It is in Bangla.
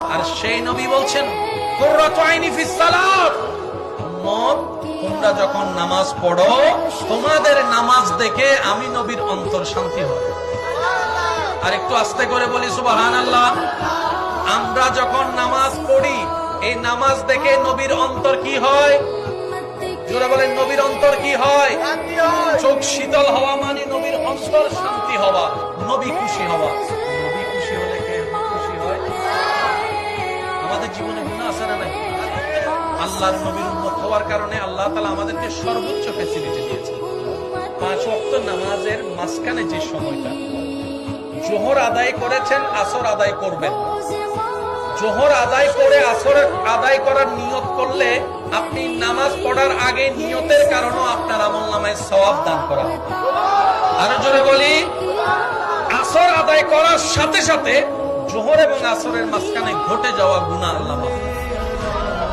আর সেই নবী বলছেন কুররাতু আইনি ফিস সালাত, উম্মত তোমরা যখন নামাজ পড়ো তোমাদের নামাজ দেখে আমি নবীর অন্তর শান্তি হয়। আর একটু আস্তে করে বলি সুবহানাল্লাহ। আমরা যখন নামাজ পড়ি এই নামাজ দেখে নবীর অন্তর কি হয়? জোরে বলেন, নবীর অন্তর কি হয়? চোখ শীতল হওয়া মানে নবীর অন্তর শান্তি হওয়া, নবী খুশি হওয়া। নবী খুশি হলে কে খুশি হয়? আমাদের জীবনে গুনাহ আছে না নাই? আল্লাহর নবীর উম্মত হওয়ার কারণে আল্লাহ তাআলা আমাদেরকে সর্বোচ্চ ফ্যাসিলিটি দিয়েছেন। 5 ওয়াক্ত নামাজের মাঝখানে যে সময়টা, জোহর আদায় করেছেন, আসর আদায় করবেন। জোহর আদায় করে আসর আদায় করার নিয়ত করলে আপনি নামাজ পড়ার আগে নিয়তের কারণে আপনার আমলনামায় সওয়াব দান করা হবে। আরো জোরে বলি, আসর আদায় করার সাথে সাথে জোহর এবং আসরের মাঝখানে ঘটে যাওয়া গুনাহ আল্লাহ মাফ করে।